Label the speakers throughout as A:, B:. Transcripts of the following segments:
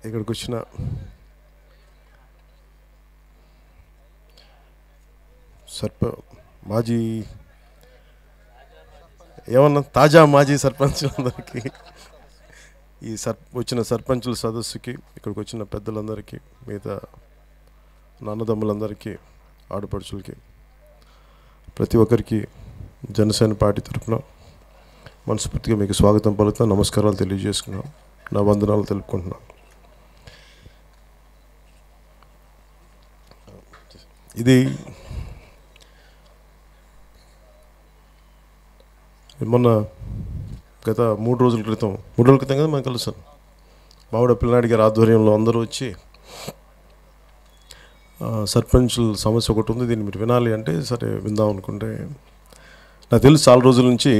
A: ఇక్కడికి వచ్చిన మాజీ ఏమన్నా తాజా మాజీ సర్పంచులందరికీ, వచ్చిన సర్పంచుల సదస్సుకి, ఇక్కడికి వచ్చిన పెద్దలందరికీ, మిగతా నాన్నదమ్ములందరికీ, ఆడపడుచులకి, ప్రతి ఒక్కరికి జనసేన పార్టీ తరఫున మనస్ఫూర్తిగా మీకు స్వాగతం పలుకుతాను, నమస్కారాలు తెలియజేసుకున్నాను, నా వందనాలు తెలుపుకుంటున్నాను. ఇది మొన్న గత 3 రోజుల క్రితం కదా మనం కలిసాం. మావిడ పిల్లనాడి గారి ఆధ్వర్యంలో అందరూ వచ్చి సర్పంచుల సమస్య ఒకటి ఉంది, దీన్ని మీరు వినాలి అంటే సరే విందాం అనుకుంటే, నాకు తెలుసు చాలా రోజుల నుంచి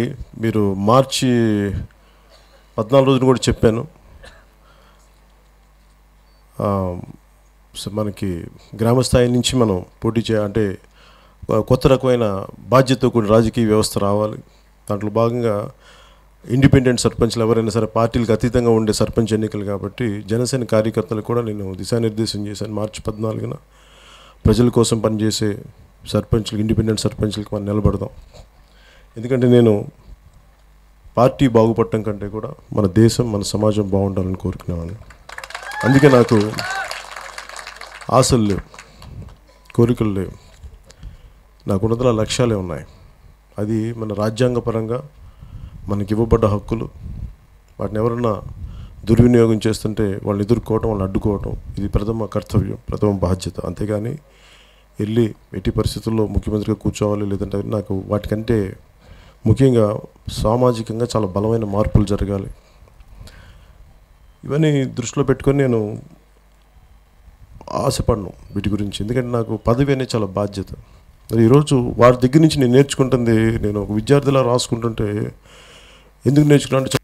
A: మీరు మార్చి 14 రోజులు కూడా చెప్పాను, మనకి గ్రామ స్థాయి నుంచి మనం పోటీ అంటే కొత్త రకమైన బాధ్యతతో కూడిన రాజకీయ వ్యవస్థ రావాలి. దాంట్లో భాగంగా ఇండిపెండెంట్ సర్పంచ్లు ఎవరైనా సరే పార్టీలకు అతీతంగా ఉండే సర్పంచ్ ఎన్నికలు కాబట్టి జనసేన కార్యకర్తలకు కూడా నేను దిశానిర్దేశం చేశాను. మార్చి 14న ప్రజల కోసం పనిచేసే సర్పంచ్లు, ఇండిపెండెంట్ సర్పంచ్లకు మనం నిలబడదాం. ఎందుకంటే నేను పార్టీ బాగుపడటం కంటే కూడా మన దేశం, మన సమాజం బాగుండాలని కోరుకునేవాడిని. అందుకే నాకు ఆశలు లేవు, కోరికలు లేవు, నాకు ఉన్నతల లక్ష్యాలే ఉన్నాయి. అది మన రాజ్యాంగపరంగా మనకి ఇవ్వబడ్డ హక్కులు. వాటిని ఎవరన్నా దుర్వినియోగం చేస్తుంటే వాళ్ళని ఎదుర్కోవటం, వాళ్ళని అడ్డుకోవటం ఇది ప్రథమ కర్తవ్యం, ప్రథమ బాధ్యత. అంతేగాని వెళ్ళి ఎట్టి పరిస్థితుల్లో ముఖ్యమంత్రిగా కూర్చోవాలి లేదంటే నాకు వాటికంటే ముఖ్యంగా సామాజికంగా చాలా బలమైన మార్పులు జరగాలి. ఇవన్నీ దృష్టిలో పెట్టుకొని నేను ఆశపడను వీటి గురించి. ఎందుకంటే నాకు పదవి అనేది చాలా బాధ్యత. మరి ఈరోజు వారి దగ్గర నుంచి నేను నేర్చుకుంటుంది, నేను ఒక విద్యార్థిలా రాసుకుంటుంటే ఎందుకు నేర్చుకున్నా అంటే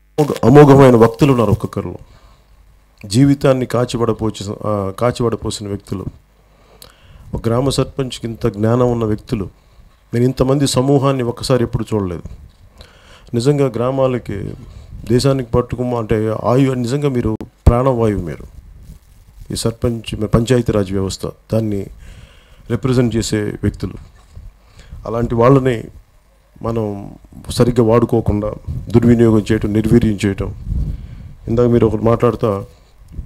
A: అమోఘమైన వక్తులు ఉన్నారు ఒక్కొక్కరు, జీవితాన్ని కాచివడపోసిన వ్యక్తులు, ఒక గ్రామ సర్పంచ్కి ఇంత జ్ఞానం ఉన్న వ్యక్తులు. నేను ఇంతమంది సమూహాన్ని ఒక్కసారి ఎప్పుడు చూడలేదు. నిజంగా గ్రామాలకి, దేశానికి పట్టుకుమ్మ అంటే నిజంగా మీరు ప్రాణవాయువు. మీరు ఈ పంచాయతీరాజ్ వ్యవస్థ దాన్ని రిప్రజెంట్ చేసే వ్యక్తులు. అలాంటి వాళ్ళని మనం సరిగ్గా వాడుకోకుండా దుర్వినియోగం చేయటం, నిర్వీర్యం చేయటం. ఇందాక మీరు ఒకటి మాట్లాడుతూ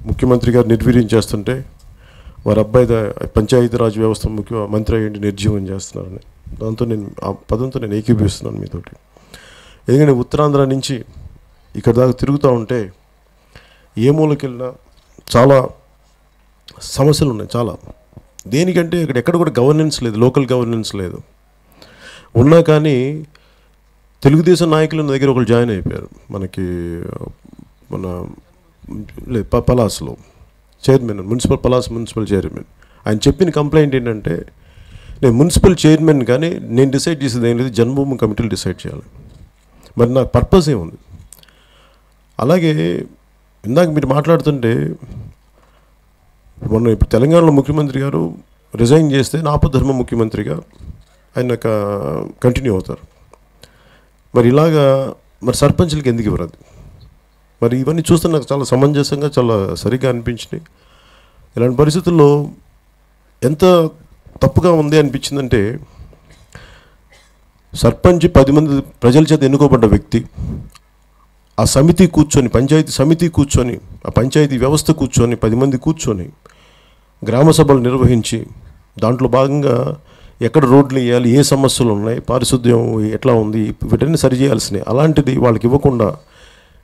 A: ముఖ్యమంత్రి గారు నిర్వీర్యం చేస్తుంటే వారి అబ్బాయి పంచాయతీరాజ్ వ్యవస్థ మంత్రి అయ్యండి నిర్జీవం చేస్తున్నారని, దాంతో నేను ఆ పదంతో నేను ఏకీభవిస్తున్నాను మీతోటి. ఎందుకంటే ఉత్తరాంధ్ర నుంచి ఇక్కడ దాకా తిరుగుతూ ఉంటే ఏ మూలకెళ్ళినా చాలా సమస్యలు ఉన్నాయి. చాలా దేనికంటే ఇక్కడ ఎక్కడ కూడా గవర్నెన్స్ లేదు, లోకల్ గవర్నెన్స్ లేదు. ఉన్నా కానీ తెలుగుదేశం నాయకులు నా దగ్గర ఒకరు జాయిన్ అయిపోయారు. మనకి మన పలాస్లో చైర్మన్, పలాస్ మున్సిపల్ చైర్మన్. ఆయన చెప్పిన కంప్లైంట్ ఏంటంటే, నేను మున్సిపల్ చైర్మన్ కానీ నేను డిసైడ్ చేసేది ఏం లేదు, జన్మభూమి కమిటీలు డిసైడ్ చేయాలి. మరి నాకు పర్పస్ ఏముంది? అలాగే ఇందాక మీరు మాట్లాడుతుంటే మొన్న ఇప్పుడు తెలంగాణలో ముఖ్యమంత్రి గారు రిజైన్ చేస్తే ఆపద్ధర్మ ముఖ్యమంత్రిగా ఆయన కంటిన్యూ అవుతారు. మరి ఇలాగా మరి సర్పంచ్లకి ఎందుకు ఇవ్వరు? మరి ఇవన్నీ చూస్తే నాకు చాలా సమంజసంగా, చాలా సరిగ్గా అనిపించినాయి. ఇలాంటి పరిస్థితుల్లో ఎంత తప్పుగా ఉంది అనిపించిందంటే, సర్పంచ్ 10 మంది ప్రజల చేత ఎన్నుకోబడ్డ వ్యక్తి, ఆ సమితి కూర్చొని, పంచాయతీ సమితి కూర్చొని, ఆ పంచాయతీ వ్యవస్థ కూర్చొని 10 మంది కూర్చొని గ్రామ సభలు నిర్వహించి దాంట్లో భాగంగా ఎక్కడ రోడ్లు వేయాలి, ఏ సమస్యలు ఉన్నాయి, పారిశుద్ధ్యం ఎట్లా ఉంది, వీటన్ని సరిచేయాల్సినవి. అలాంటిది వాళ్ళకి ఇవ్వకుండా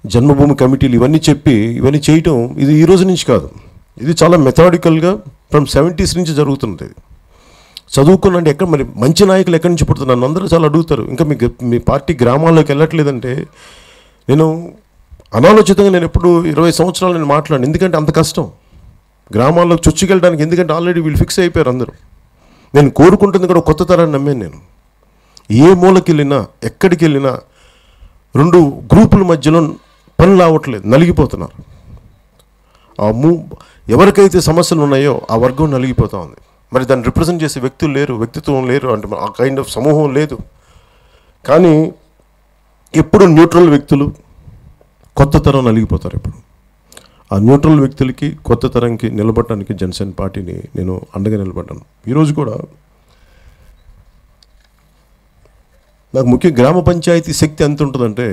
A: జన్మభూమి కమిటీలు ఇవన్నీ చెప్పి ఇవన్నీ చేయటం ఇది ఈ రోజు నుంచి కాదు, ఇది చాలా మెథాడికల్గా ఫ్రమ్ 70s నుంచి జరుగుతుంది. చదువుకున్నంటే ఎక్కడ మరి మంచి నాయకులు ఎక్కడి నుంచి పుడుతున్నారు? నన్ను అందరూ చాలా అడుగుతారు, ఇంకా మీ పార్టీ గ్రామాల్లోకి వెళ్ళట్లేదంటే నేను అనాలోచితంగా నేను ఎప్పుడు 20 సంవత్సరాలు నేను మాట్లాడాను. ఎందుకంటే అంత కష్టం గ్రామాల్లోకి చొచ్చుకెళ్ళడానికి. ఎందుకంటే ఆల్రెడీ వీళ్ళు ఫిక్స్ అయిపోయారు అందరూ. నేను కోరుకుంటుంది కూడా కొత్త తరాన్ని నమ్మాను. నేను ఏ మూలకి వెళ్ళినా, ఎక్కడికి వెళ్ళినా 2 గ్రూపుల మధ్యలో పనులు అవ్వట్లేదు, నలిగిపోతున్నారు. ఎవరికైతే సమస్యలు ఉన్నాయో ఆ వర్గం నలిగిపోతూ ఉంది. మరి దాన్ని రిప్రజెంట్ చేసే వ్యక్తులు లేరు, వ్యక్తిత్వం లేరు, అంటే ఆ కైండ్ ఆఫ్ సమూహం లేదు. కానీ ఎప్పుడు న్యూట్రల్ వ్యక్తులు కొత్త తరం నలిగిపోతారు. ఇప్పుడు ఆ న్యూట్రల్ వ్యక్తులకి కొత్త తరంకి నిలబడటానికి జనసేన పార్టీని నేను అండగా నిలబడ్డాను. ఈరోజు కూడా నాకు ముఖ్య గ్రామ పంచాయతీ శక్తి ఎంత ఉంటుందంటే,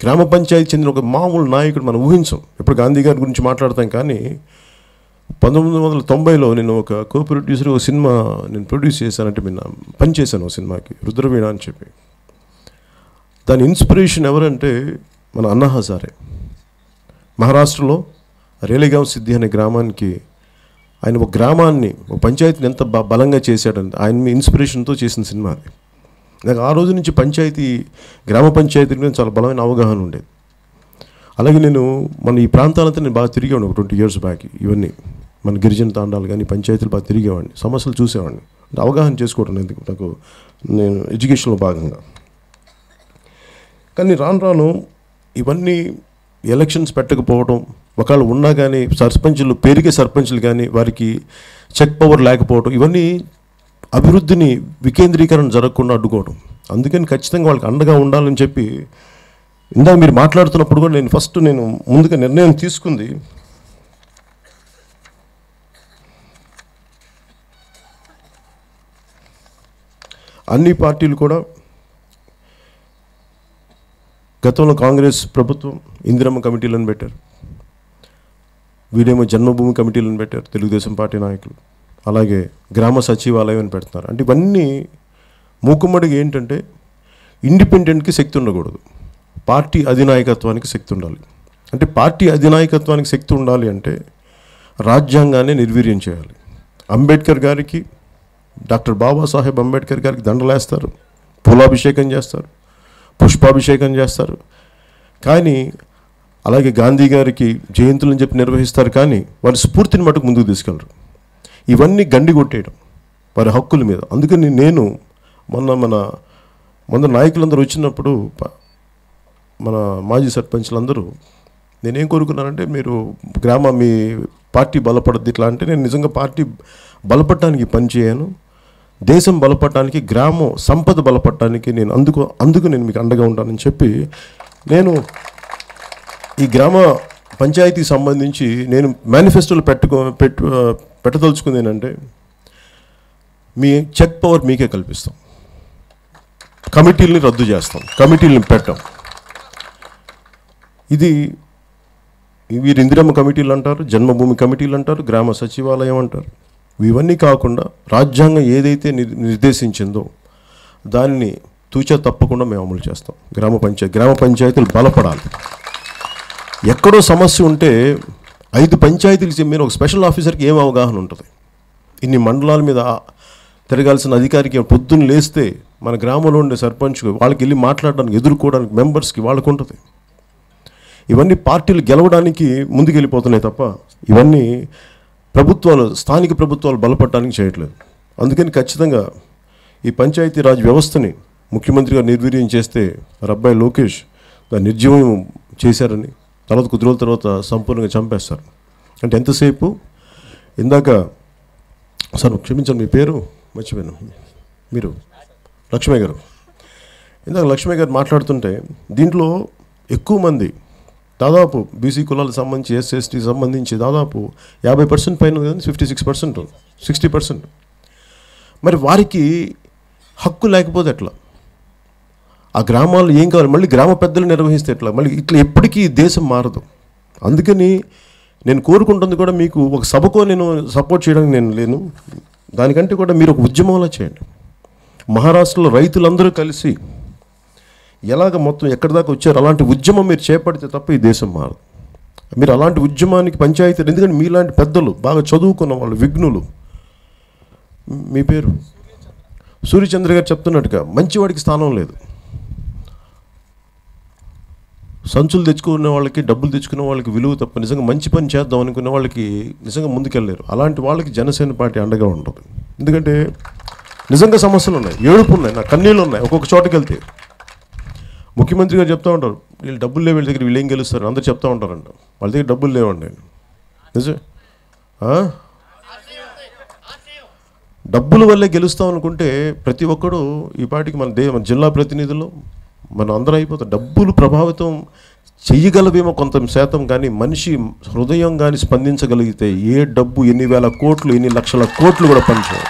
A: గ్రామ పంచాయతీ చెందిన ఒక మామూలు నాయకుడు మనం ఊహించాం. ఇప్పుడు గాంధీ గారి గురించి మాట్లాడతాం, కానీ 1990లో నేను ఒక కో ప్రొడ్యూసర్ ఒక సినిమా నేను ప్రొడ్యూస్ చేశానంటే పనిచేశాను ఒక సినిమాకి, రుద్రవీణ అని చెప్పి. దాని ఇన్స్పిరేషన్ ఎవరంటే మన అన్నా హజారే. మహారాష్ట్రలో రేలేగావ్ సిద్ధి అనే గ్రామానికి ఆయన ఒక గ్రామాన్ని ఒక పంచాయతీని ఎంత బలంగా చేశాడంటే ఆయన ఇన్స్పిరేషన్తో చేసిన సినిమా అది. నాకు ఆ రోజు నుంచి గ్రామ పంచాయతీ మీద చాలా బలమైన అవగాహన ఉండేది. అలాగే నేను ఈ ప్రాంతాలంతా నేను బాగా తిరిగేవాడిని ఒక 20 years బ్యాక్. ఇవన్నీ మన గిరిజన తాండాలు కానీ పంచాయతీలు బాగా తిరిగేవాడిని, సమస్యలు చూసేవాడిని, అంటే అవగాహన చేసుకోవడం ఎందుకు నాకు నేను ఎడ్యుకేషన్లో భాగంగా. కానీ రాను ఇవన్నీ ఎలక్షన్స్ పెట్టకపోవడం, ఒకవేళ ఉన్నా కానీ పేరుకే సర్పంచులు కానీ వారికి చెక్ పవర్ లేకపోవడం, ఇవన్నీ అభివృద్ధిని వికేంద్రీకరణ జరగకుండా అడ్డుకోవడం. అందుకని ఖచ్చితంగా వాళ్ళకి అండగా ఉండాలని చెప్పి ఇందాక మీరు మాట్లాడుతున్నప్పుడు కూడా నేను ముందుగా నిర్ణయం తీసుకుంది, అన్ని పార్టీలు కూడా గతంలో కాంగ్రెస్ ప్రభుత్వం ఇందిరమ్మ కమిటీలను పెట్టారు, వీడేమో జన్మభూమి కమిటీలను పెట్టారు తెలుగుదేశం పార్టీ నాయకులు, అలాగే గ్రామ సచివాలయం అని పెడుతున్నారు. అంటే ఇవన్నీ మూకుమ్మడిగా ఏంటంటే ఇండిపెండెంట్కి శక్తి ఉండకూడదు, పార్టీ అధినాయకత్వానికి శక్తి ఉండాలి. అంటే పార్టీ అధినాయకత్వానికి శక్తి ఉండాలి అంటే రాజ్యాంగాన్ని నిర్వీర్యం చేయాలి. అంబేద్కర్ గారికి, డాక్టర్ బాబాసాహెబ్ అంబేద్కర్ గారికి దండలేస్తారు, పూలాభిషేకం చేస్తారు, పుష్పాభిషేకం చేస్తారు, కానీ అలాగే గాంధీ గారికి జయంతులని చెప్పి నిర్వహిస్తారు, కానీ వారి స్ఫూర్తిని మటుకు ముందుకు తీసుకెళ్ళరు. ఇవన్నీ గండి కొట్టేయడం వారి హక్కుల మీద. అందుకని నేను మన నాయకులందరూ వచ్చినప్పుడు మన మాజీ సర్పంచ్లందరూ నేనేం కోరుకున్నానంటే, మీరు మీ పార్టీ బలపడద్దు ఇట్లా అంటే, నేను నిజంగా పార్టీ బలపడటానికి పనిచేయను, దేశం బలపడటానికి, గ్రామం సంపద బలపడటానికి నేను అందుకు నేను మీకు అండగా ఉంటానని చెప్పి నేను ఈ గ్రామ పంచాయతీకి సంబంధించి నేను మేనిఫెస్టోలో పెట్టదలుచుకుంది ఏంటంటే, మీ చెక్ పవర్ మీకే కల్పిస్తాం, కమిటీలని రద్దు చేస్తాం, కమిటీలను పెట్టాం. వీరు ఇందిరమ్మ కమిటీలు అంటారు, జన్మభూమి కమిటీలు అంటారు, గ్రామ సచివాలయం అంటారు. ఇవన్నీ కాకుండా రాజ్యాంగం ఏదైతే నిర్దేశించిందో దాన్ని తూచా తప్పకుండా మేము అమలు చేస్తాం. గ్రామ పంచాయతీలు బలపడాలి. ఎక్కడో సమస్య ఉంటే 5 పంచాయతీలు మీరు ఒక స్పెషల్ ఆఫీసర్కి ఏం అవగాహన ఉంటుంది? ఇన్ని మండలాల మీద తిరగాల్సిన అధికారికి పొద్దున్న లేస్తే మన గ్రామంలో ఉండే సర్పంచ్కి వాళ్ళకి వెళ్ళి మాట్లాడడానికి, ఎదుర్కోవడానికి మెంబర్స్కి వాళ్ళకు ఉంటుంది. ఇవన్నీ పార్టీలు గెలవడానికి ముందుకెళ్ళిపోతున్నాయి తప్ప ఇవన్నీ స్థానిక ప్రభుత్వాలు బలపడటానికి చేయట్లేదు. అందుకని ఖచ్చితంగా ఈ పంచాయతీరాజ్ వ్యవస్థని ముఖ్యమంత్రి గారు నిర్వీర్యం చేస్తే అబ్బాయి లోకేష్ దాన్ని నిర్జీవం చేశారని, కొద్ది రోజుల తర్వాత సంపూర్ణంగా చంపేస్తారు. అంటే ఎంతసేపు ఇందాక సార్ క్షమించండి, మీ పేరు మర్చిపోయాను, మీరు లక్ష్మయ్య గారు. ఇందాక లక్ష్మయ్య గారు మాట్లాడుతుంటే దీంట్లో ఎక్కువ మంది దాదాపు బీసీ కులాలకు సంబంధించి, ఎస్సీకి సంబంధించి దాదాపు 50% పైన కానీ 56%, 60%. మరి వారికి హక్కు లేకపోతే ఎట్లా? ఆ గ్రామాల్లో ఏం కావాలి? మళ్ళీ గ్రామ పెద్దలు నిర్వహిస్తే ఎట్లా? మళ్ళీ ఇట్లా ఎప్పటికీ దేశం మారదు. అందుకని నేను కోరుకుంటుంది కూడా, మీకు ఒక సభకో నేను సపోర్ట్ చేయడానికి నేను లేను, దానికంటే కూడా మీరు ఒక ఉద్యమంలా చేయండి. మహారాష్ట్రలో రైతులందరూ కలిసి ఎలాగ మొత్తం ఎక్కడి దాకా వచ్చారు, అలాంటి ఉద్యమం మీరు చేపడితే తప్ప ఈ దేశం మారదు. మీరు అలాంటి ఉద్యమానికి పంచాయతీ, ఎందుకంటే మీలాంటి పెద్దలు బాగా చదువుకున్న వాళ్ళు, విఘ్నులు, మీ పేరు సూర్యచంద్ర గారు చెప్తున్నట్టుగా మంచివాడికి స్థానం లేదు. సంచులు తెచ్చుకునే వాళ్ళకి, డబ్బులు తెచ్చుకునే వాళ్ళకి విలువ తప్ప నిజంగా మంచి పని చేద్దాం అనుకునే వాళ్ళకి నిజంగా ముందుకెళ్ళలేరు. అలాంటి వాళ్ళకి జనసేన పార్టీ అండగా ఉంటుంది. ఎందుకంటే నిజంగా సమస్యలు ఉన్నాయి, ఏడుపు ఉన్నాయి, నా కన్నీళ్ళు ఉన్నాయి. ఒక్కొక్క చోటకి వెళ్తే ముఖ్యమంత్రి గారు చెప్తూ ఉంటారు, వీళ్ళు డబ్బులు లేవు, వీళ్ళ దగ్గర వీళ్ళు ఏం గెలుస్తారు అందరూ చెప్తూ ఉంటారంట. వాళ్ళ దగ్గర డబ్బులు లేవండి. నిజం, డబ్బుల వల్లే గెలుస్తాం అనుకుంటే ప్రతి ఒక్కడు ఈ పార్టీకి మన జిల్లా ప్రతినిధులు, మనం అందరూ అయిపోతాం. డబ్బులు ప్రభావితం చెయ్యగలవేమో కొంత శాతం, కానీ మనిషి హృదయం కానీ స్పందించగలిగితే ఏ డబ్బు ఎన్ని వేల కోట్లు ఎన్ని లక్షల కోట్లు కూడా పనిచేయవు.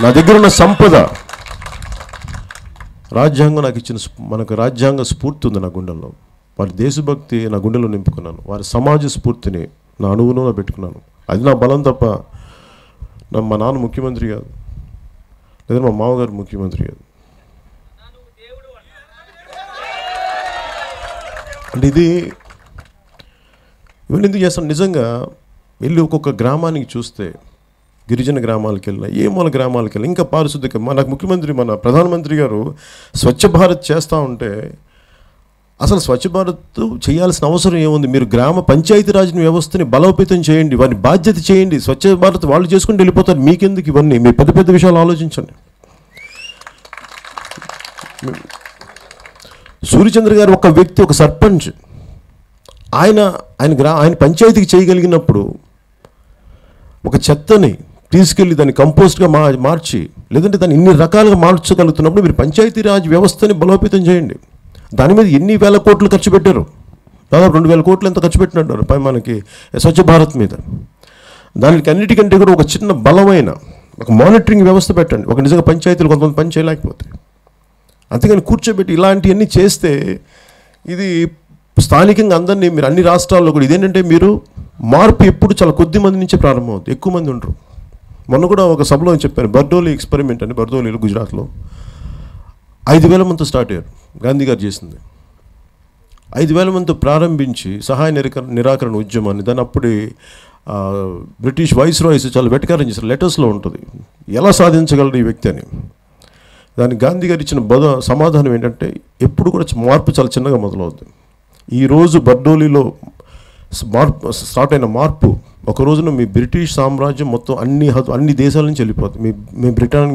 A: నా దగ్గర ఉన్న సంపద, రాజ్యాంగం నాకు ఇచ్చిన, మనకు రాజ్యాంగ స్ఫూర్తి ఉంది నా గుండెల్లో. వారి దేశభక్తి నా గుండెలో నింపుకున్నాను. వారి సమాజ స్ఫూర్తిని నా అణువులో పెట్టుకున్నాను. అది నా బలం తప్ప మా నాన్న ముఖ్యమంత్రి కాదు, లేదా మా మామగారు ముఖ్యమంత్రి కాదు. అంటే ఇవన్నీ ఎందుకు చేస్తాను? నిజంగా వెళ్ళి ఒక్కొక్క గ్రామానికి చూస్తే, గిరిజన గ్రామాలకు వెళ్ళినా, ఏ మూల గ్రామాలకు వెళ్ళినా, ఇంకా పారిశుద్ధ్య, నాకు ముఖ్యమంత్రి మన ప్రధానమంత్రి గారు స్వచ్ఛ భారత్ చేస్తూ ఉంటే, అసలు స్వచ్ఛ భారత్ చేయాల్సిన అవసరం ఏముంది? మీరు గ్రామ పంచాయతీరాజ్ వ్యవస్థని బలోపేతం చేయండి, వారిని బాధ్యత చేయండి. స్వచ్ఛ భారత్ వాళ్ళు చేసుకుంటూ వెళ్ళిపోతారు. మీకెందుకు ఇవన్నీ? మీ పెద్ద పెద్ద విషయాలు ఆలోచించండి. సూర్యచంద్ర గారు ఒక వ్యక్తి, ఒక సర్పంచ్, ఆయన పంచాయతీకి చేయగలిగినప్పుడు ఒక చెత్తని తీసుకెళ్ళి దాన్ని కంపోస్ట్గా మార్చి, లేదంటే దాన్ని ఇన్ని రకాలుగా మార్చగలుగుతున్నప్పుడు మీరు పంచాయతీరాజ్ వ్యవస్థని బలోపేతం చేయండి. దాని మీద ఎన్ని వేల కోట్లు ఖర్చు పెట్టారు? దాదాపు 2000 కోట్లు ఎంత ఖర్చు పెట్టినట్టు మనకి స్వచ్ఛ భారత్ మీద. దానికి అన్నిటికంటే కూడా ఒక చిన్న బలమైన ఒక మానిటరింగ్ వ్యవస్థ పెట్టండి. ఒక నిజంగా పంచాయతీలు కొంతమంది పని చేయలేకపోతే, అంతేగాని కూర్చోబెట్టి ఇలాంటివన్నీ చేస్తే ఇది స్థానికంగా అందరినీ, మీరు అన్ని రాష్ట్రాల్లో కూడా ఇదేంటంటే, మీరు మార్పు ఎప్పుడు చాలా కొద్ది మంది నుంచే ప్రారంభమవుతుంది, ఎక్కువ మంది ఉండరు. మొన్న కూడా ఒక సభలో చెప్పాను, బర్డోలి ఎక్స్పెరిమెంట్ అని, బర్డోలీలో గుజరాత్లో 5000 మందితో స్టార్ట్ అయ్యారు. గాంధీ గారు చేసింది 5000 మందితో ప్రారంభించి సహాయ నిరాకరణ ఉద్యమాన్ని, దాన్ని అప్పుడే బ్రిటిష్ వైస్ రాయ్స్ చాలా వెటకారం చేశారు. లెటర్స్లో ఉంటుంది ఎలా సాధించగలరు ఈ వ్యక్తి అని. దానికి గాంధీ గారు ఇచ్చిన సమాధానం ఏంటంటే, ఎప్పుడు కూడా మార్పు చాలా చిన్నగా మొదలవుతుంది. ఈరోజు బర్డోలీలో స్టార్ట్ అయిన మార్పు ఒక రోజున మీ బ్రిటిష్ సామ్రాజ్యం మొత్తం అన్ని దేశాల నుంచి వెళ్ళిపోతుంది. మీ బ్రిటన్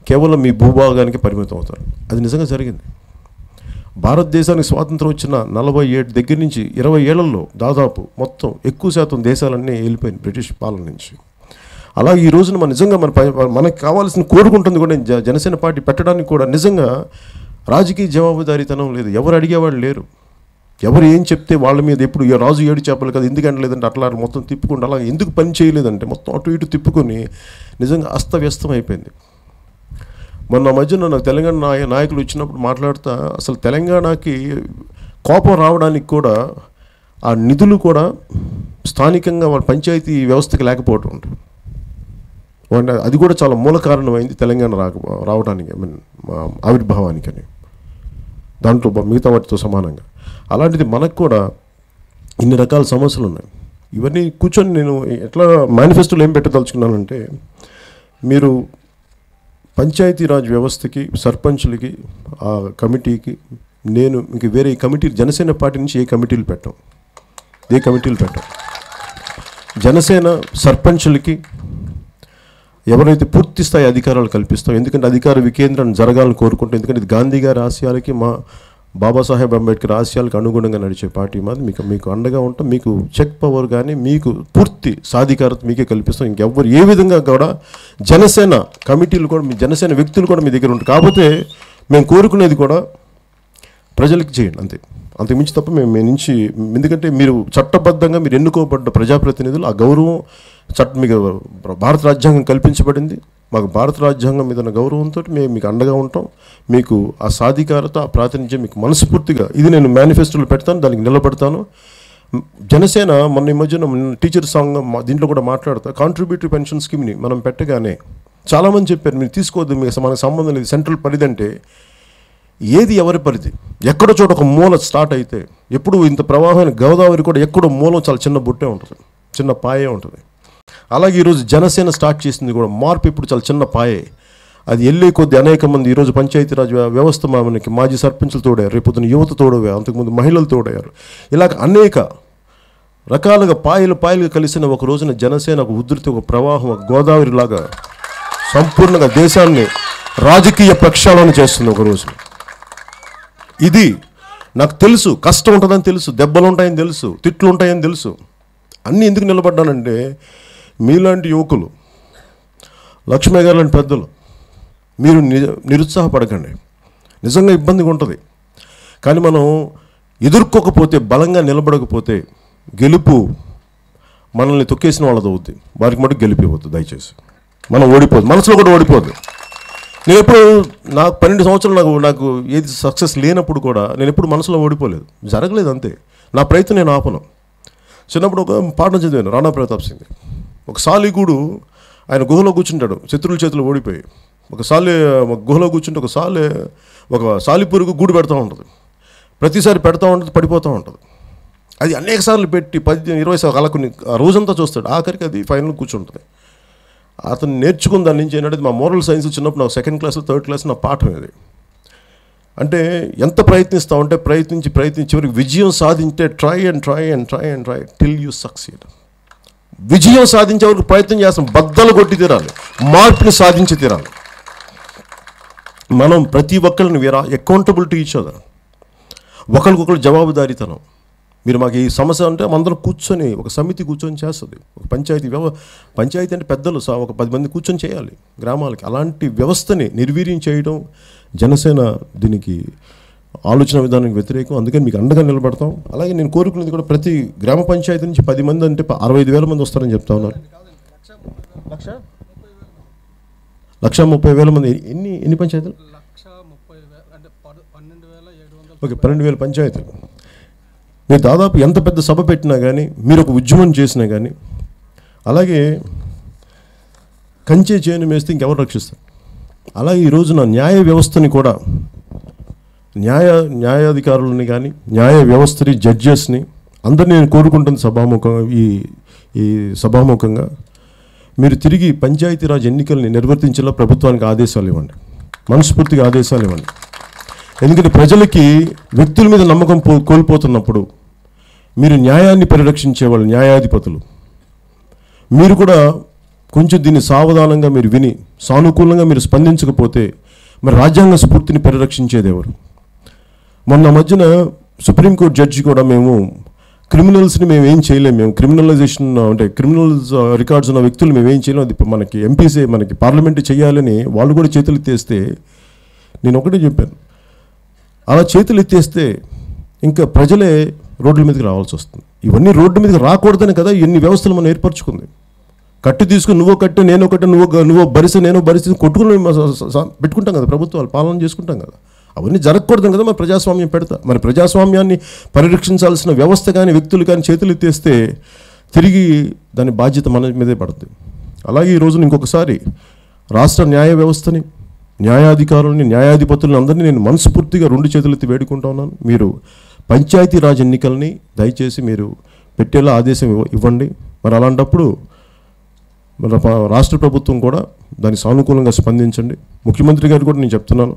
A: కేవలం మీ భూభాగానికి పరిమితం అవుతారు. అది నిజంగా జరిగింది. భారతదేశానికి స్వాతంత్రం వచ్చిన 47 దగ్గర నుంచి 20 ఏళ్లలో దాదాపు మొత్తం ఎక్కువ శాతం దేశాలన్నీ వెళ్ళిపోయింది బ్రిటిష్ పాలన నుంచి. అలాగే ఈ రోజున నిజంగా మనకు కావాల్సిన కోరుకుంటుంది కూడా, జనసేన పార్టీ పెట్టడానికి కూడా నిజంగా రాజకీయ జవాబుదారీతనం లేదు. ఎవరు అడిగేవాళ్ళు లేరు. ఎవరు ఏం చెప్తే వాళ్ళ మీద ఎప్పుడు రాజు ఏడు చేపలు కదా, ఎందుకంటే లేదంటే అట్లా మొత్తం తిప్పుకుంటూ అలా ఎందుకు పని చేయలేదంటే మొత్తం అటు ఇటు తిప్పుకొని నిజంగా అస్తవ్యస్తం అయిపోయింది. మొన్న మధ్యన నాకు తెలంగాణ నాయకులు వచ్చినప్పుడు మాట్లాడుతా, అసలు తెలంగాణకి కోపం రావడానికి కూడా ఆ నిధులు కూడా స్థానికంగా వాళ్ళ పంచాయతీ వ్యవస్థకి లేకపోవటం ఉంటుంది. అది కూడా చాలా మూల కారణమైంది తెలంగాణ రావడానికి, ఆవిర్భావానికి అని, దాంట్లో మిగతా వాటితో సమానంగా. అలాంటిది మనకు కూడా ఇన్ని రకాల సమస్యలు ఉన్నాయి. ఇవన్నీ కూర్చొని నేను ఎట్లా మేనిఫెస్టోలో ఏం పెట్టదలుచుకున్నానంటే, మీరు పంచాయతీరాజ్ వ్యవస్థకి, సర్పంచులకి, ఆ కమిటీకి, నేను ఇంక వేరే కమిటీ, జనసేన పార్టీ నుంచి ఏ కమిటీలు పెట్టాం. జనసేన సర్పంచులకి ఎవరైతే పూర్తి స్థాయి అధికారాలు కల్పిస్తాం, ఎందుకంటే అధికార వికేంద్రం జరగాలని కోరుకుంటాం. ఎందుకంటే ఇది గాంధీ గారి ఆశయాలకి, మా బాబాసాహెబ్ అంబేద్కర్ ఆశయాలకు అనుగుణంగా నడిచే పార్టీ మాది. మీకు అండగా ఉంటాం. మీకు చెక్ పవర్ కానీ మీకు పూర్తి సాధికారత మీకే కల్పిస్తాం. ఇంకెవ్వరు ఏ విధంగా కూడా జనసేన కమిటీలు కూడా, మీ జనసేన వ్యక్తులు కూడా మీ దగ్గర ఉంటారు. కాకపోతే మేము కోరుకునేది కూడా ప్రజలకి చేయండి, అంతే మించి తప్ప మేము నుంచి, ఎందుకంటే మీరు చట్టబద్ధంగా మీరు ఎన్నుకోబడ్డ ప్రజాప్రతినిధులు, ఆ గౌరవం మీకు భారత రాజ్యాంగం కల్పించబడింది. మాకు భారత రాజ్యాంగం మీద ఉన్న గౌరవంతో మేము మీకు అండగా ఉంటాం. మీకు ఆ సాధికారత, ఆ ప్రాతినిధ్యం మీకు మనస్ఫూర్తిగా, ఇది నేను మేనిఫెస్టోలో పెడతాను, దానికి నిలబడతాను. జనసేన మొన్న ఈ మధ్యన టీచర్ సంఘం దీంట్లో కూడా మాట్లాడతా, కాంట్రిబ్యూటరీ పెన్షన్ స్కీమ్ని మనం పెట్టగానే చాలామంది చెప్పారు, మీరు తీసుకోవద్దు, మనకు సంబంధం లేదు, సెంట్రల్ పరిధి అంటే ఏది ఎవరి పరిధి? ఎక్కడో చోట ఒక మూల స్టార్ట్ అయితే, ఎప్పుడు ఇంత ప్రవాహమైన గోదావరి కూడా ఎక్కడో మూలం చాలా చిన్న బుట్టే ఉంటుంది, చిన్న పాయే ఉంటుంది. అలాగే ఈరోజు జనసేన స్టార్ట్ చేసింది కూడా మార్పు ఇప్పుడు చాలా చిన్న పాయే. అది వెళ్ళే కొద్ది అనేక మంది ఈరోజు పంచాయతీరాజ్ వ్యవస్థ మనకి మాజీ సర్పంచులు తోడారు, రేపొద్దున యువత తోడయ్యారు, అంతకుముందు మహిళలు తోడయ్యారు. ఇలాగ అనేక రకాలుగా పాయలుగా కలిసిన ఒక రోజున జనసేన ఒక ఉధృతి, ఒక ప్రవాహం, ఒక గోదావరి లాగా సంపూర్ణంగా దేశాన్ని రాజకీయ ప్రక్షాళన చేస్తుంది ఒక రోజు. ఇది నాకు తెలుసు, కష్టం ఉంటుందని తెలుసు, దెబ్బలు ఉంటాయని తెలుసు, తిట్లు ఉంటాయని తెలుసు. అన్నీ ఎందుకు నిలబడ్డానంటే, మీలాంటి యువకులు, లక్ష్మయ్య గారు లాంటి పెద్దలు, మీరు నిరుత్సాహపడకండి. నిజంగా ఇబ్బందిగా ఉంటుంది. కానీ మనం ఎదుర్కోకపోతే, బలంగా నిలబడకపోతే గెలుపు మనల్ని తొక్కేసిన వాళ్ళది అవుద్ది. వారికి మటుకు గెలిపిపోద్దు. దయచేసి మనం ఓడిపోదు, మనసులో కూడా ఓడిపోద్దు. నేను ఎప్పుడు నాకు 12 సంవత్సరాలు నాకు ఏది సక్సెస్ లేనప్పుడు కూడా నేను ఎప్పుడు మనసులో ఓడిపోలేదు, జరగలేదు, అంతే. నా ప్రయత్నం నేను ఆపను. చిన్నప్పుడు ఒక పాఠం చదివాను, రాణా ప్రతాప్ సింగ్. ఒక సాలిగూడు ఆయన గుహలో కూర్చుంటాడు, శత్రువుల చేతులు ఓడిపోయి. ఒక గుహలో కూర్చుంటే ఒక సాలిపురుగు గూడు పెడతా ఉంటుంది. ప్రతిసారి పెడతా ఉంటుంది, పడిపోతూ ఉంటుంది. అది అనేక సార్లు పెట్టి 10-20 సార్లు అలా కొన్ని రోజంతా చూస్తాడు. ఆఖరికి అది ఫైనల్ కూర్చుంటుంది. అతను నేర్చుకున్న దాని నుంచి ఏంటంటే, మా మోరల్ సైన్స్ చిన్నప్పుడు నాకు 2nd క్లాస్ 3rd క్లాస్ నా పాఠం ఇది. అంటే ఎంత ప్రయత్నిస్తామంటే ప్రయత్నించి చివరికి విజయం సాధించే ట్రై టిల్ యూ సక్సీడ్. విజయం సాధించే వరకు ప్రయత్నం చేస్తాం, బద్దలు కొట్టి తీరాలి, మార్పుని సాధించి తీరాలి. మనం ప్రతి ఒక్కరిని అకౌంటబిలిటీ ఈచ్ అదర్, ఒకరికొకరు జవాబుదారీతనం. మీరు మాకు ఈ సమస్య అంటే అందరం కూర్చొని ఒక సమితి కూర్చొని చేస్తుంది. ఒక పంచాయతీ అంటే పెద్దలు ఒక 10 మంది కూర్చొని చేయాలి గ్రామాలకి. అలాంటి వ్యవస్థని నిర్వీర్యం చేయడం జనసేన దీనికి ఆలోచన విధానానికి వ్యతిరేకం. అందుకని మీకు అండగా నిలబడతాం. అలాగే నేను కోరుకునేది కూడా ప్రతి గ్రామ పంచాయతీ నుంచి 10 మంది అంటే 65,000 మంది వస్తారని చెప్తా ఉన్నారు. 1,30,000 మంది. ఎన్ని పంచాయతీలు? ఓకే, 12,000 పంచాయతీలు. మీరు దాదాపు ఎంత పెద్ద సభ పెట్టినా కానీ, మీరు ఒక ఉద్యమం చేసినా కానీ, అలాగే కంచే చేను మేస్తే ఇంకెవరు రక్షిస్తారు? అలాగే ఈరోజు నా న్యాయ వ్యవస్థని కూడా, న్యాయాధికారులని కానీ, న్యాయ వ్యవస్థని, జడ్జెస్ని అందరినీ నేను కోరుకుంటుంది ఈ సభాముఖంగా మీరు తిరిగి పంచాయతీరాజ్ ఎన్నికల్ని నిర్వర్తించేలా ప్రభుత్వానికి ఆదేశాలు ఇవ్వండి, మనస్ఫూర్తిగా ఆదేశాలు ఇవ్వండి. ఎందుకంటే ప్రజలకి వ్యక్తుల మీద నమ్మకం కోల్పోతున్నప్పుడు మీరు న్యాయాన్ని పరిరక్షించేవాళ్ళు, న్యాయాధిపతులు, మీరు కూడా కొంచెం దీన్ని సావధానంగా మీరు విని సానుకూలంగా మీరు స్పందించకపోతే మరి రాజ్యాంగ స్ఫూర్తిని పరిరక్షించేది ఎవరు? మొన్న మధ్యన సుప్రీంకోర్టు జడ్జి కూడా మేము క్రిమినల్స్ని మేము ఏం చేయలేము, మేము క్రిమినలైజేషన్ అంటే క్రిమినల్స్ రికార్డ్స్ ఉన్న వ్యక్తులు మేము ఏం చేయలేము, అది మనకి ఎంపీసీ మనకి పార్లమెంట్ చేయాలని వాళ్ళు కూడా చేతులు ఎత్తేస్తే నేను ఒకటే చెప్పాను, అలా చేతులు ఎత్తేస్తే ఇంకా ప్రజలే రోడ్ల మీదకి రావాల్సి వస్తుంది. ఇవన్నీ రోడ్డు మీదకి రాకూడదని కదా ఎన్ని వ్యవస్థలు మనం ఏర్పరచుకుంది. కట్టు తీసుకుని నువ్వు కట్టు నేను కట్టు, నువ్వు భరిసి నేను భరిసి కొట్టుకుని పెట్టుకుంటాం కదా, ప్రభుత్వాలు పాలన చేసుకుంటాం కదా. అవన్నీ జరగకూడదు కదా మరి ప్రజాస్వామ్యం పెడతా. మరి ప్రజాస్వామ్యాన్ని పరిరక్షించాల్సిన వ్యవస్థ కానీ వ్యక్తులు కానీ చేతులు ఎత్తేస్తే తిరిగి దాని బాధ్యత మన మీదే పడుతుంది. అలాగే ఈరోజు ఇంకొకసారి రాష్ట్ర న్యాయ వ్యవస్థని, న్యాయాధికారులని, న్యాయాధిపతులను అందరినీ నేను మనస్ఫూర్తిగా 2 చేతులెత్తి వేడుకుంటా ఉన్నాను. మీరు పంచాయతీరాజ్ ఎన్నికల్ని దయచేసి మీరు పెట్టేలా ఆదేశం ఇవ్వండి. మరి అలాంటప్పుడు మన రాష్ట్ర ప్రభుత్వం కూడా దానికి సానుకూలంగా స్పందించండి. ముఖ్యమంత్రి గారు కూడా నేను చెప్తున్నాను,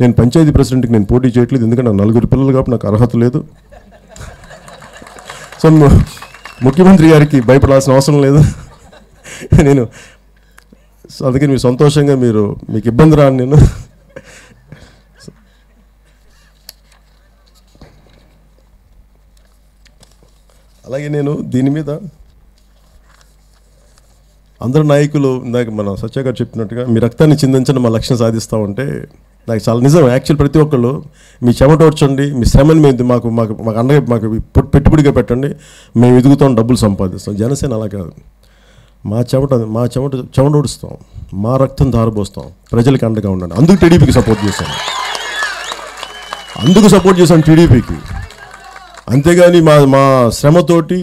A: నేను పంచాయతీ ప్రెసిడెంట్కి నేను పోటీ చేయట్లేదు, ఎందుకంటే నాకు 4 పిల్లలు కాబట్టి నాకు అర్హత లేదు. సో ముఖ్యమంత్రి గారికి భయపడాల్సిన అవసరం లేదు. నేను అందుకని మీరు సంతోషంగా మీకు ఇబ్బంది రాను నేను. అలాగే నేను దీని మీద అందరు నాయకులు ఇందాక మన సత్య గారు చెప్పినట్టుగా మీ రక్తాన్ని చిందించండి మా లక్ష్యం సాధిస్తూ ఉంటే నాకు చాలా నిజం. యాక్చువల్ ప్రతి ఒక్కళ్ళు మీ చెమట ఓడ్చండి, మీ శ్రమని మేము మాకు మాకు మాకు అండగా మాకు పెట్టుబడిగా పెట్టండి, మేము ఎదుగుతాం, డబ్బులు సంపాదిస్తాం. జనసేన అలా కాదు. మా చెమట ఓడుస్తాం, మా రక్తం ధారపోస్తాం, ప్రజలకి అండగా ఉండండి. అందుకు టీడీపీకి సపోర్ట్ చేశాను, టీడీపీకి. అంతేగాని మా శ్రమతోటి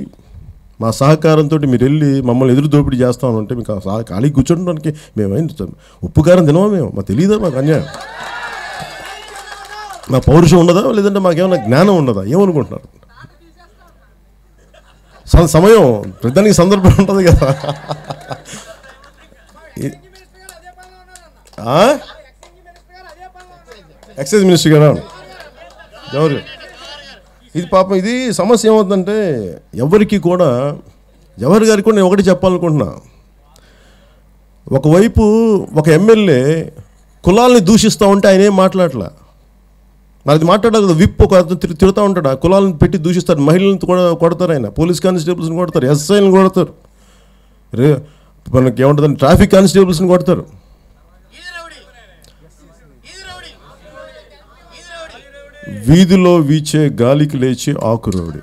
A: మా సహకారంతో మీరు వెళ్ళి మమ్మల్ని ఎదురు దోపిడీ చేస్తామంటే మీకు ఖాళీ కూర్చోడానికి మేమైనా ఉప్పు కారం తినమా? మాకు తెలియదా? మాకు అన్యాయం, మా పౌరుషం ఉండదా? లేదంటే మాకేమైనా జ్ఞానం ఉండదా? ఏమనుకుంటున్నారు? సమయం ప్రతిదానికి సందర్భం ఉంటుంది కదా. ఎక్సైజ్ మినిస్టర్ గారా ఎవరు? ఇది పాపం ఇది సమస్య ఏమవుతుందంటే ఎవరికి కూడా జవహర్ గారికి కూడా నేను ఒకటి చెప్పాలనుకుంటున్నా. ఒకవైపు ఒక ఎమ్మెల్యే కులాలని దూషిస్తూ ఉంటే ఆయన ఏం మాట్లాడలే. మరి అది మాట్లాడాలి కదా. విప్ ఒక తిరుగుతూ ఉంటాడు, ఆ కులాలను పెట్టి దూషిస్తాడు. మహిళలను కూడా కొడతారు, ఆయన పోలీస్ కానిస్టేబుల్స్ని కొడతారు, ఎస్ఐని కొడతారు, మనకి ఏముంటుందని ట్రాఫిక్ కానిస్టేబుల్స్ని కొడతారు. వీధిలో వీచే గాలికి లేచి ఆకురోడి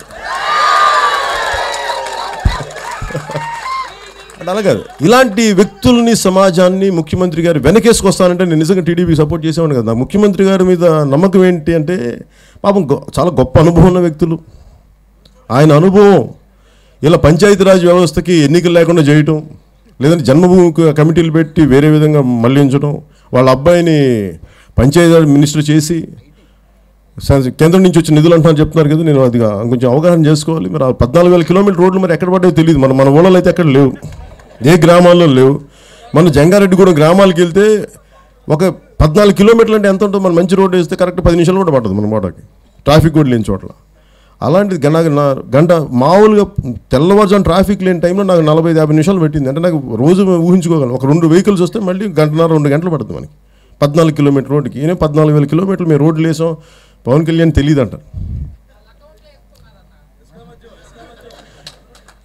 A: అంటే అలా కాదు. ఇలాంటి వ్యక్తుల్ని, సమాజాన్ని ముఖ్యమంత్రి గారు వెనకేసుకొస్తానంటే నేను నిజంగా టీడీపీ సపోర్ట్ చేసేవాడిని కదా. ముఖ్యమంత్రి గారి మీద నమ్మకం ఏంటి అంటే, పాపం చాలా గొప్ప అనుభవం ఉన్న వ్యక్తులు. ఆయన అనుభవం ఇలా పంచాయతీరాజ్ వ్యవస్థకి ఎన్నికలు లేకుండా చేయటం, లేదంటే జన్మభూమి కమిటీలు పెట్టి వేరే విధంగా మళ్లించడం, వాళ్ళ అబ్బాయిని పంచాయతీరాజ్ మినిస్టర్ చేసి కేంద్రం నుంచి వచ్చిన నిధులు అంటున్నారు చెప్తున్నారు కదా. నేను అది కొంచెం అవగాహన చేసుకోవాలి. మరి 14,000 కిలోమీటర్ రోడ్లు మరి ఎక్కడ పడ్డాయో తెలియదు. మన ఊళ్ళలో అయితే ఎక్కడ లేవు, ఏ గ్రామాల్లో లేవు. మన జంగారెడ్డిగూడెం గ్రామాలకు వెళ్తే ఒక 14 కిలోమీటర్లు అంటే ఎంత ఉంటుంది? మన మంచి రోడ్డు వేస్తే కరెక్ట్ 10 నిమిషాలు కూడా పడుతుంది మన మోటార్కి, ట్రాఫిక్ కూడా లేని చోట్ల. అలాంటిది గంట మామూలుగా తెల్లవారుజాము ట్రాఫిక్ లేని టైంలో నాకు 45-50 నిమిషాలు పెట్టింది. అంటే నాకు రోజు ఊహించుకోగలను, ఒక 2 వెహికల్స్ వస్తే మళ్ళీ 1.5-2 గంటలు పడుతుంది మనకి 14 కిలోమీటర్ రోడ్డుకి. ఈయన 14,000 కిలోమీటర్లు మేము రోడ్లు వేసాం, పవన్ కళ్యాణ్ తెలియదు అంట.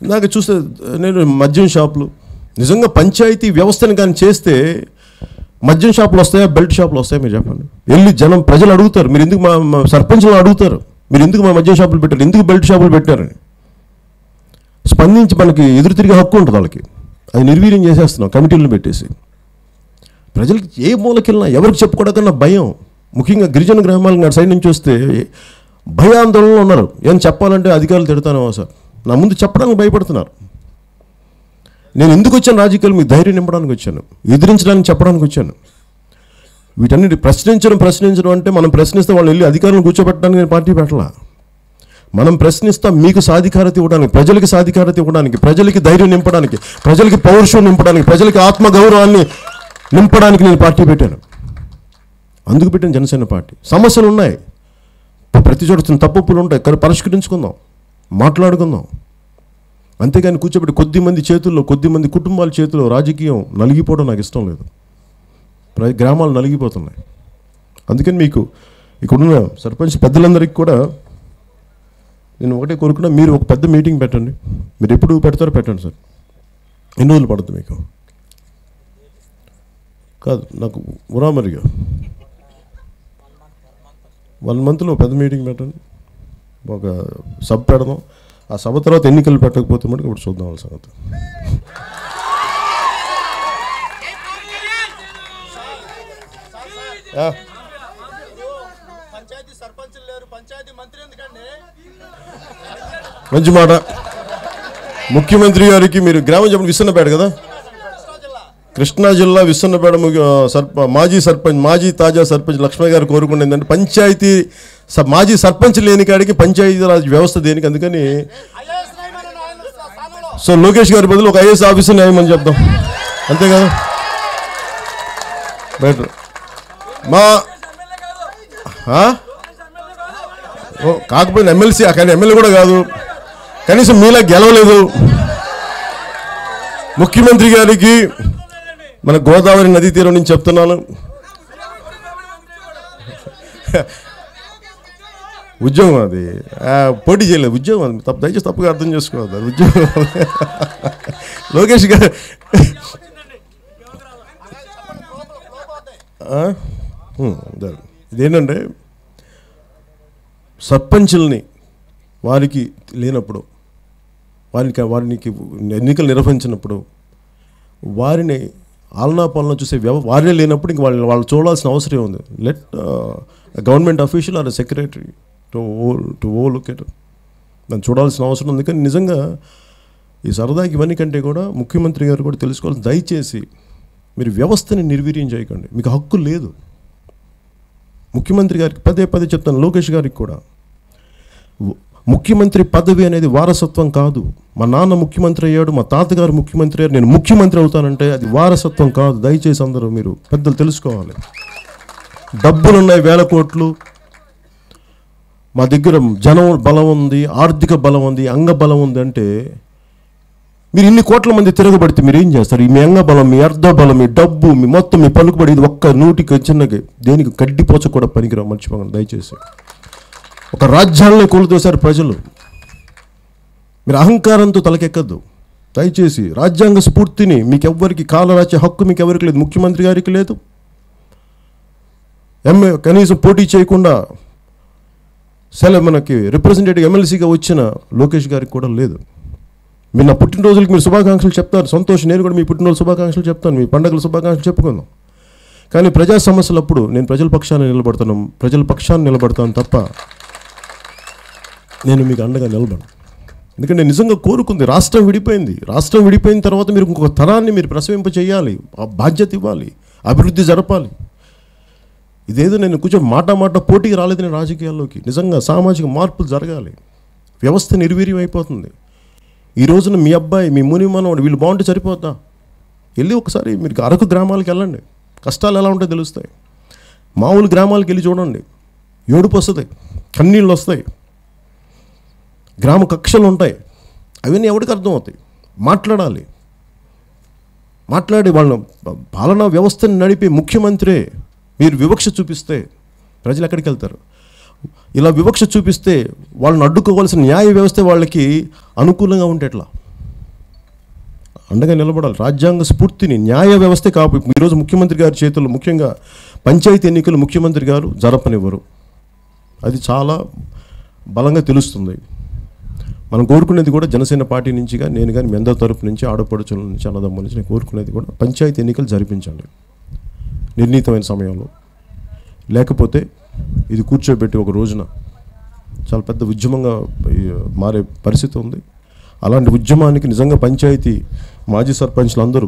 A: ఇందాక చూస్తే నేను మద్యం షాపులు, నిజంగా పంచాయతీ వ్యవస్థను కానీ చేస్తే మద్యం షాపులు వస్తాయా, బెల్ట్ షాపులు వస్తాయా? మీరు చెప్పండి. వెళ్ళి ప్రజలు అడుగుతారు, మీరు ఎందుకు మా సర్పంచ్లు అడుగుతారు, మీరు ఎందుకు మా మద్యం షాపులు పెట్టారు, ఎందుకు బెల్ట్ షాపులు పెట్టారని స్పందించి మనకి ఎదురు తిరిగే హక్కు ఉంటుంది వాళ్ళకి. అది నిర్వీర్యం చేసేస్తున్నాం కమిటీలను పెట్టేసి. ప్రజలకి ఏ మూలకెళ్ళినా ఎవరికి చెప్పుకోవడాకన్నా భయం. ముఖ్యంగా గిరిజన గ్రామాలకు సైడ్ నుంచి వస్తే భయాందోళనలో ఉన్నారు. ఏం చెప్పాలంటే అధికారులు తిడతాను సార్, నా ముందు చెప్పడానికి భయపడుతున్నారు. నేను ఎందుకు వచ్చాను రాజకీయాలు? మీకు ధైర్యం నింపడానికి వచ్చాను, ఎదిరించడానికి చెప్పడానికి వచ్చాను. వీటన్నిటి ప్రశ్నించడం అంటే మనం ప్రశ్నిస్తే వాళ్ళు వెళ్ళి అధికారులను కూర్చోబెట్టడానికి నేను పార్టీ పెట్టాల. మనం ప్రశ్నిస్తాం మీకు సాధికారత ఇవ్వడానికి, ప్రజలకి సాధికారత ఇవ్వడానికి, ప్రజలకి ధైర్యం నింపడానికి, ప్రజలకి పౌరుషం నింపడానికి, ప్రజలకి ఆత్మగౌరవాన్ని నింపడానికి నేను పార్టీ పెట్టాను. అందుకు పెట్టిన జనసేన పార్టీ. సమస్యలు ఉన్నాయి, ప్రతి చోట తప్పులు ఉంటాయి, కానీ పరిష్కరించుకుందాం, మాట్లాడుకుందాం. అంతేగాని కూర్చోబెట్టి కొద్దిమంది చేతుల్లో, కొద్దిమంది కుటుంబాల చేతుల్లో రాజకీయం నలిగిపోవడం నాకు ఇష్టం లేదు. గ్రామాలు నలిగిపోతున్నాయి. అందుకని మీకు ఇక్కడున్న సర్పంచ్ పెద్దలందరికీ కూడా నేను ఒకటే కోరుకున్నా, మీరు ఒక పెద్ద మీటింగ్ పెట్టండి. మీరు ఎప్పుడు పెడతారో పెట్టండి సార్. ఎన్ని రోజులు పడుతుంది మీకు? కాదు, నాకు ఉరామరిగా 1 మంత్లో పెద్ద మీటింగ్ పెట్టండి, ఒక సభ పెడదాం. ఆ సభ తర్వాత ఎన్నికలు పెట్టకపోతే మటుకు ఇప్పుడు చూద్దాం వాళ్ళ సంగతి. మంచి మాట. ముఖ్యమంత్రి గారికి మీరు గ్రామం చెప్పండి, విసన్నపేట కదా, కృష్ణా జిల్లా విసన్నపేట మాజీ తాజా సర్పంచ్ లక్ష్మయ్య గారు కోరుకుంటే ఏంటంటే, పంచాయతీ మాజీ సర్పంచ్ లేని కాడికి పంచాయతీరాజ్ వ్యవస్థ దేనికి, అందుకని సో లోకేష్ గారి బదులు ఒక ఐఏఎస్ ఆఫీసర్ న్యాయమని చెప్దాం, అంతే కదా. బెటర్ కాకపోతే ఎమ్మెల్సీ, కానీ ఎమ్మెల్యే కూడా కాదు, కనీసం మీలా గెలవలేదు. ముఖ్యమంత్రి గారికి మన గోదావరి నదీ తీరం నుంచి చెప్తున్నాను, ఉద్యోగం అది పోటీ చేయలేదు, ఉద్యోగం అది దయచేసి తప్పుగా అర్థం చేసుకోవద్దు, అది ఉద్యోగం. లోకేష్ గారు ఇదేంటంటే సర్పంచుల్ని వారికి లేనప్పుడు, వారికి ఎన్నికలు నిర్వహించినప్పుడు వారిని ఆలనా పాలన చూసే వారే లేనప్పుడు ఇంక వాళ్ళు చూడాల్సిన అవసరం ఉంది. Let government official are secretary to look at దాన్ని చూడాల్సిన అవసరం ఉంది. కానీ నిజంగా ఈ సరదాకి ఇవన్నీ కంటే కూడా ముఖ్యమంత్రి గారు కూడా తెలుసుకోవాలి, దయచేసి మీరు వ్యవస్థని నిర్వీర్యం చేయకండి, మీకు హక్కు లేదు. ముఖ్యమంత్రి గారికి పదే చెప్తాను, లోకేష్ గారికి కూడా, ముఖ్యమంత్రి పదవి అనేది వారసత్వం కాదు. మా నాన్న ముఖ్యమంత్రి అయ్యాడు, మా తాతగారు ముఖ్యమంత్రి అయ్యాడు, నేను ముఖ్యమంత్రి అవుతానంటే అది వారసత్వం కాదు. దయచేసి అందరూ మీరు పెద్దలు తెలుసుకోవాలి. డబ్బులున్నాయి 1000 కోట్లు, మా దగ్గర జనం బలం ఉంది, ఆర్థిక బలం ఉంది, అంగ బలం ఉంది అంటే మీరు ఇన్ని కోట్ల మంది తిరగబడితే మీరు ఏం చేస్తారు? మీ అంగ బలం, మీ అర్ధ బలం, మీ డబ్బు, మీ మొత్తం, మీ పలుకుబడి, ఇది ఒక్క నూటికి చిన్నకి దేనికి గడ్డిపోచ కూడా పనికిరావు, మర్చిపోకండి దయచేసి. ఒక రాజ్యాన్ని కూలదోశారు ప్రజలు. మీరు అహంకారంతో తలకెక్కద్దు దయచేసి. రాజ్యాంగ స్ఫూర్తిని మీకెవ్వరికి కాలరాచే హక్కు మీకు ఎవరికి లేదు, ముఖ్యమంత్రి గారికి లేదు. కనీసం పోటీ చేయకుండా మనకి రిప్రజెంటేటివ్ ఎమ్మెల్సీగా వచ్చిన లోకేష్ గారికి కూడా లేదు. మీరు నా పుట్టినరోజులకి మీరు శుభాకాంక్షలు చెప్తారు, సంతోషం. నేను కూడా మీ పుట్టినరోజు శుభాకాంక్షలు చెప్తాను, మీ పండుగల శుభాకాంక్షలు చెప్పుకుందాం. కానీ ప్రజా సమస్యలప్పుడు నేను ప్రజల పక్షాన్ని నిలబడతాను తప్ప నేను మీకు అండగా నిలబడను. ఎందుకంటే నిజంగా కోరుకుంది రాష్ట్రం విడిపోయిన తర్వాత మీరు ఇంకొక తరాన్ని మీరు ప్రసవింప చేయాలి, ఆ బాధ్యత ఇవ్వాలి, అభివృద్ధి జరపాలి. ఇదేదో నేను కొంచెం మాట పోటీకి రాలేదు నేను రాజకీయాల్లోకి. నిజంగా సామాజిక మార్పులు జరగాలి. వ్యవస్థ నిర్వీర్యం అయిపోతుంది. ఈ రోజున మీ అబ్బాయి, మీ ముని మనవాడు వీళ్ళు బాగుంటే సరిపోతా. వెళ్ళి ఒకసారి మీరు అరకు గ్రామాలకు వెళ్ళండి, కష్టాలు ఎలా ఉంటాయో తెలుస్తాయి. మామూలు గ్రామాలకు వెళ్ళి చూడండి, ఏడుపు వస్తుంది, కన్నీళ్ళు వస్తాయి, గ్రామ కక్షలు ఉంటాయి. అవన్నీ ఎవరికి అర్థమవుతాయి? మాట్లాడి వాళ్ళ పాలనా వ్యవస్థని నడిపే ముఖ్యమంత్రే మీరు వివక్ష చూపిస్తే ప్రజలు ఎక్కడికి వెళ్తారు? ఇలా వివక్ష చూపిస్తే వాళ్ళని అడ్డుకోవాల్సిన న్యాయ వ్యవస్థ వాళ్ళకి అనుకూలంగా ఉంటే ఎట్లా? అండగా నిలబడాలి. రాజ్యాంగ స్ఫూర్తిని, న్యాయ వ్యవస్థే కాపు ఈరోజు ముఖ్యమంత్రి గారి చేతుల్లో, ముఖ్యంగా పంచాయతీ ఎన్నికలు ముఖ్యమంత్రి గారు జరపనివ్వరు. అది చాలా బలంగా తెలుస్తుంది. మనం కోరుకునేది కూడా జనసేన పార్టీ నుంచి కానీ నేను కానీ మీ అందరి తరపు నుంచి, ఆడపడుచుల నుంచి, అన్నదమ్ముల నుంచి నేను కోరుకునేది కూడా పంచాయతీ ఎన్నికలు జరిపించండి నిర్ణీతమైన సమయంలో. లేకపోతే ఇది కూర్చోబెట్టి ఒక రోజున చాలా పెద్ద ఉద్యమంగా మారే పరిస్థితి ఉంది. అలాంటి ఉద్యమానికి నిజంగా పంచాయతీ మాజీ సర్పంచ్లు అందరూ,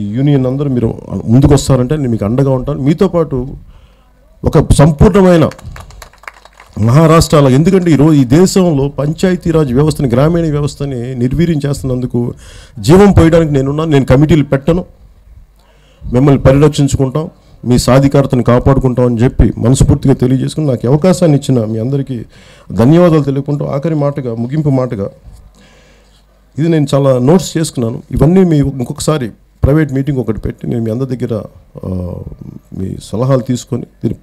A: ఈ యూనియన్ అందరూ మీరు ముందుకు వస్తారంటే నేను మీకు అండగా ఉంటాను. మీతో పాటు ఒక సంపూర్ణమైన మహారాష్ట్రాలో, ఎందుకంటే ఈరోజు ఈ దేశంలో పంచాయతీరాజ్ వ్యవస్థని, గ్రామీణ వ్యవస్థని నిర్వీర్యం చేస్తున్నందుకు జీవం పోయడానికి నేనున్నాను. నేను కమిటీలు పెట్టను, మిమ్మల్ని పరిరక్షించుకుంటాం, మీ సాధికారతను కాపాడుకుంటాం అని చెప్పి మనస్ఫూర్తిగా తెలియజేసుకుని నాకు అవకాశాన్ని ఇచ్చిన మీ అందరికీ ధన్యవాదాలు తెలుపుకుంటూ, ఆఖరి మాటగా, ముగింపు మాటగా, ఇది నేను చాలా నోట్స్ చేసుకున్నాను. ఇవన్నీ మీ ఇంకొకసారి ప్రైవేట్ మీటింగ్ ఒకటి పెట్టి నేను మీ అందరి దగ్గర మీ సలహాలు తీసుకొని దీన్ని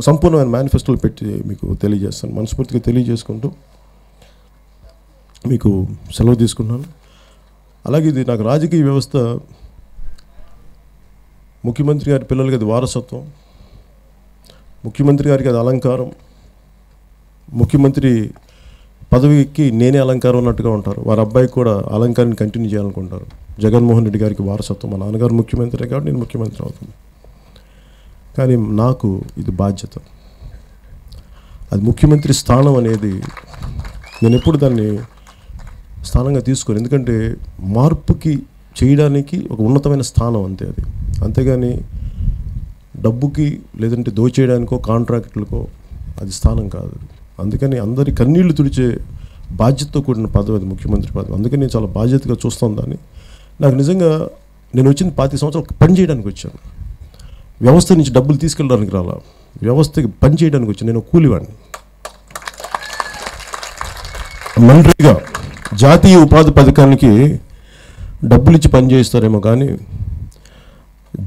A: సంపూర్ణమైన మేనిఫెస్టోలు పెట్టి మీకు తెలియజేస్తాను. మనస్ఫూర్తిగా తెలియజేసుకుంటూ మీకు సెలవు తీసుకున్నాను. అలాగే ఇది నాకు రాజకీయ వ్యవస్థ, ముఖ్యమంత్రి గారి పిల్లలకి అది వారసత్వం, ముఖ్యమంత్రి గారికి అది అలంకారం, ముఖ్యమంత్రి పదవికి నేనే అలంకారం అన్నట్టుగా ఉంటారు. వారి అబ్బాయికి కూడా అలంకారాన్ని కంటిన్యూ చేయాలనుకుంటారు. జగన్మోహన్ రెడ్డి గారికి వారసత్వం, మా నాన్నగారు ముఖ్యమంత్రి కాబట్టి నేను ముఖ్యమంత్రి అవుతాను. కానీ నాకు ఇది బాధ్యత. అది ముఖ్యమంత్రి స్థానం అనేది నేను ఎప్పుడు దాన్ని స్థానంగా తీసుకోను. ఎందుకంటే మార్పుకి చేయడానికి ఒక ఉన్నతమైన స్థానం అంతే అది. అంతేగాని డబ్బుకి లేదంటే దోచేయడానికో కాంట్రాక్టులకో అది స్థానం కాదు. అందుకని అందరి కన్నీళ్లు తుడిచే బాధ్యతతో కూడిన పదవి అది ముఖ్యమంత్రి పదవి. అందుకని నేను చాలా బాధ్యతగా చూస్తాను దాన్ని. నాకు నిజంగా నేను వచ్చింది 25 సంవత్సరాలు పని చేయడానికి వచ్చాను. వ్యవస్థ నుంచి డబ్బులు తీసుకెళ్ళడానికి రాలా, వ్యవస్థకి పని చేయడానికి వచ్చాను. నేను కూలివాడిని. మంత్రిగా జాతీయ ఉపాధి పథకానికి డబ్బులు ఇచ్చి పని చేస్తారేమో కానీ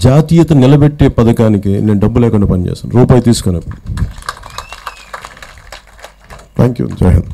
A: జాతీయత నిలబెట్టే పథకానికి నేను డబ్బు లేకుండా పనిచేస్తాను, రూపాయి తీసుకుని. Thank you. జై హింద్.